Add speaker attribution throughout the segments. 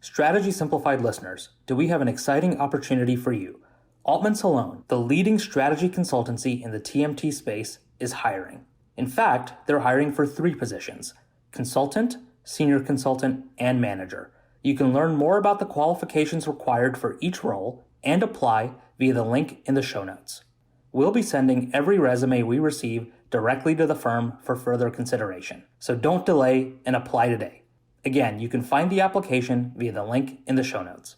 Speaker 1: Strategy Simplified listeners, do we have an exciting opportunity for you? Altman Solon, the leading strategy consultancy in the TMT space, is hiring. In fact, they're hiring for 3 positions: consultant, senior consultant, and manager. You can learn more about the qualifications required for each role and apply via the link in the show notes. We'll be sending every resume we receive directly to the firm for further consideration. So don't delay and apply today. Again, you can find the application via the link in the show notes.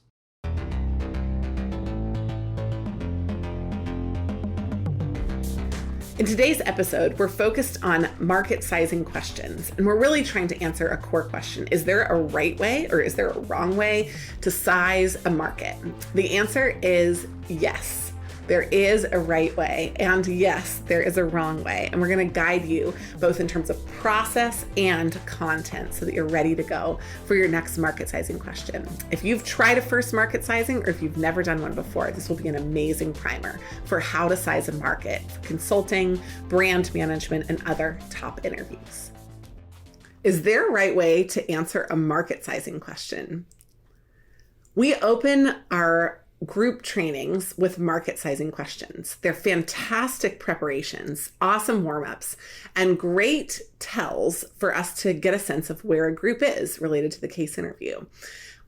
Speaker 2: In today's episode, we're focused on market sizing questions, and we're really trying to answer a core question. Is there a right way or is there a wrong way to size a market? The answer is yes. There is a right way, and yes, there is a wrong way. And we're going to guide you both in terms of process and content so that you're ready to go for your next market sizing question. If you've tried a first market sizing or if you've never done one before, this will be an amazing primer for how to size a market for consulting, brand management, and other top interviews. Is there a right way to answer a market sizing question? We open our group trainings with market sizing questions. They're fantastic preparations, awesome warm-ups, and great tells for us to get a sense of where a group is related to the case interview.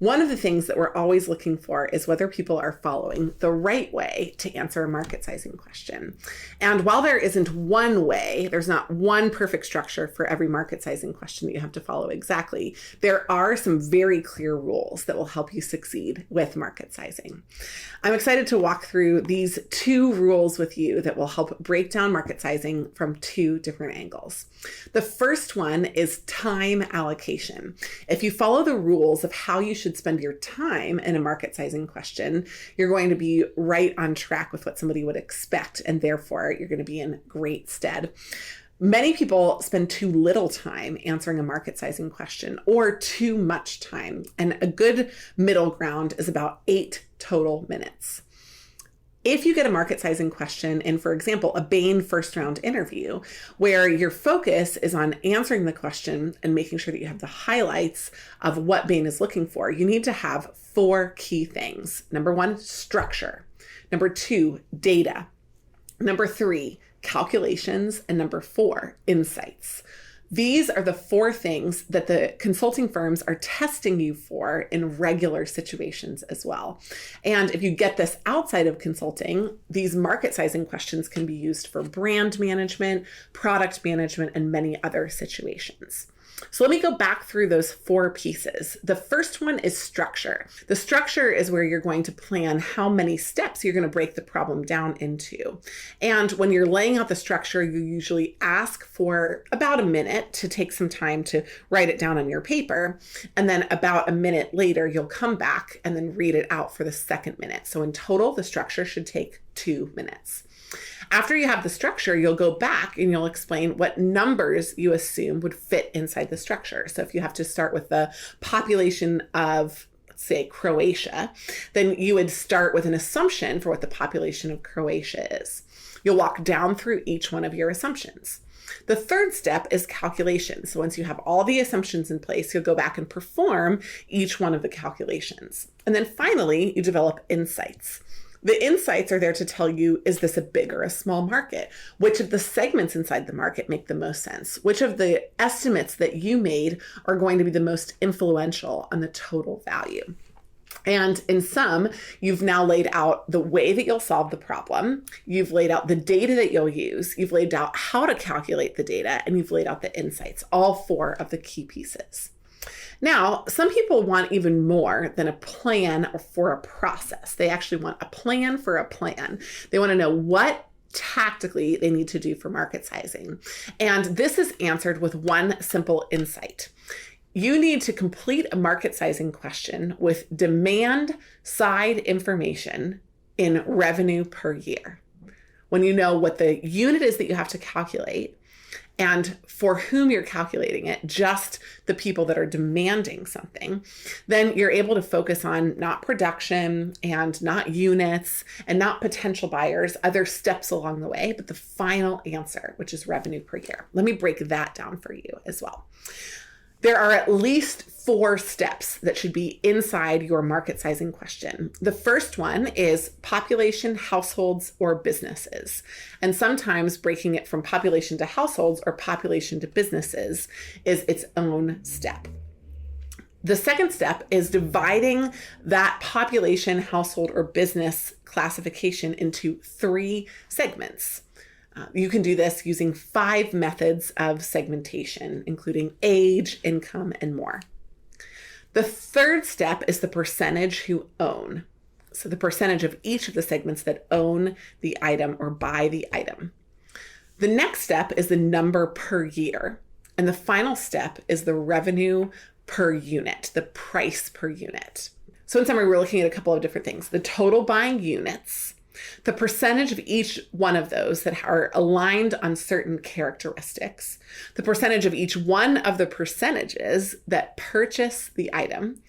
Speaker 2: One of the things that we're always looking for is whether people are following the right way to answer a market sizing question. And while there isn't one way, there's not one perfect structure for every market sizing question that you have to follow exactly, there are some very clear rules that will help you succeed with market sizing. I'm excited to walk through these 2 rules with you that will help break down market sizing from 2 different angles. The first one is time allocation. If you follow the rules of how you should spend your time in a market sizing question, you're going to be right on track with what somebody would expect, and therefore you're going to be in great stead. Many people spend too little time answering a market sizing question or too much time, and a good middle ground is about 8 total minutes. If you get a market sizing question in, for example, a Bain first round interview, where your focus is on answering the question and making sure that you have the highlights of what Bain is looking for, you need to have 4 key things. Number 1, structure. Number 2, data. Number 3, calculations. And number 4, insights. These are the 4 things that the consulting firms are testing you for in regular situations as well. And if you get this outside of consulting, these market sizing questions can be used for brand management, product management, and many other situations. So let me go back through those 4 pieces. The first one is structure. The structure is where you're going to plan how many steps you're going to break the problem down into. And when you're laying out the structure, you usually ask for about a minute to take some time to write it down on your paper. And then about a minute later, you'll come back and then read it out for the second minute. So in total, the structure should take 2 minutes. After you have the structure, you'll go back and you'll explain what numbers you assume would fit inside the structure. So if you have to start with the population of, let's say, Croatia, then you would start with an assumption for what the population of Croatia is. You'll walk down through each one of your assumptions. The third step is calculation. So once you have all the assumptions in place, you'll go back and perform each one of the calculations. And then finally, you develop insights. The insights are there to tell you, is this a big or a small market? Which of the segments inside the market make the most sense? Which of the estimates that you made are going to be the most influential on the total value? And in sum, you've now laid out the way that you'll solve the problem. You've laid out the data that you'll use. You've laid out how to calculate the data, and you've laid out the insights, all 4 of the key pieces. Now, some people want even more than a plan for a process. They actually want a plan for a plan. They want to know what tactically they need to do for market sizing. And this is answered with one simple insight. You need to complete a market sizing question with demand side information in revenue per year. When you know what the unit is that you have to calculate, and for whom you're calculating it, just the people that are demanding something, then you're able to focus on not production and not units and not potential buyers, other steps along the way, but the final answer, which is revenue per year. Let me break that down for you as well. There are at least 4 steps that should be inside your market sizing question. The first one is population, households, or businesses. And sometimes breaking it from population to households or population to businesses is its own step. The second step is dividing that population, household, or business classification into 3 segments. You can do this using 5 methods of segmentation, including age, income, and more. The third step is the percentage who own. So the percentage of each of the segments that own the item or buy the item. The next step is the number per year. And the final step is the revenue per unit, the price per unit. So in summary, we're looking at a couple of different things. The total buying units, the percentage of each one of those that are aligned on certain characteristics, the percentage of each one of the percentages that purchase the item,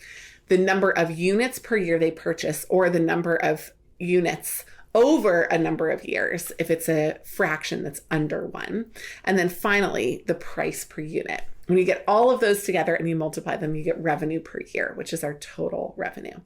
Speaker 2: the number of units per year they purchase, or the number of units over a number of years if it's a fraction that's under 1, and then finally, the price per unit. When you get all of those together and you multiply them, you get revenue per year, which is our total revenue.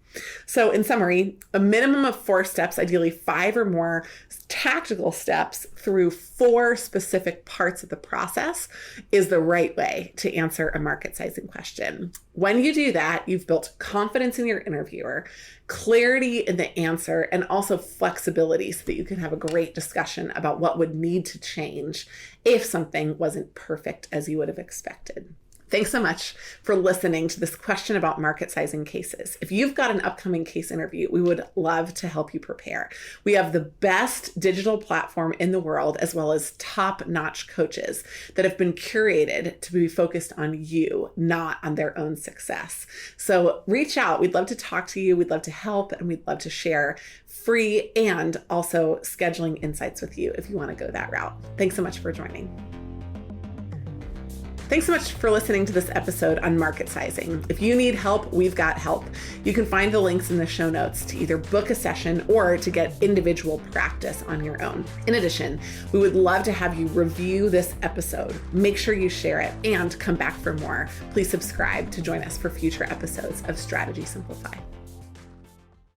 Speaker 2: So in summary, a minimum of 4 steps, ideally 5 or more tactical steps through 4 specific parts of the process is the right way to answer a market sizing question. When you do that, you've built confidence in your interviewer, clarity in the answer, and also flexibility so that you can have a great discussion about what would need to change if something wasn't perfect as you would have expected. Thanks so much for listening to this question about market sizing cases. If you've got an upcoming case interview, we would love to help you prepare. We have the best digital platform in the world, as well as top-notch coaches that have been curated to be focused on you, not on their own success. So reach out. We'd love to talk to you. We'd love to help, and we'd love to share free and also scheduling insights with you if you want to go that route. Thanks so much for joining. Thanks so much for listening to this episode on market sizing. If you need help, we've got help. You can find the links in the show notes to either book a session or to get individual practice on your own. In addition, we would love to have you review this episode. Make sure you share it and come back for more. Please subscribe to join us for future episodes of Strategy Simplified.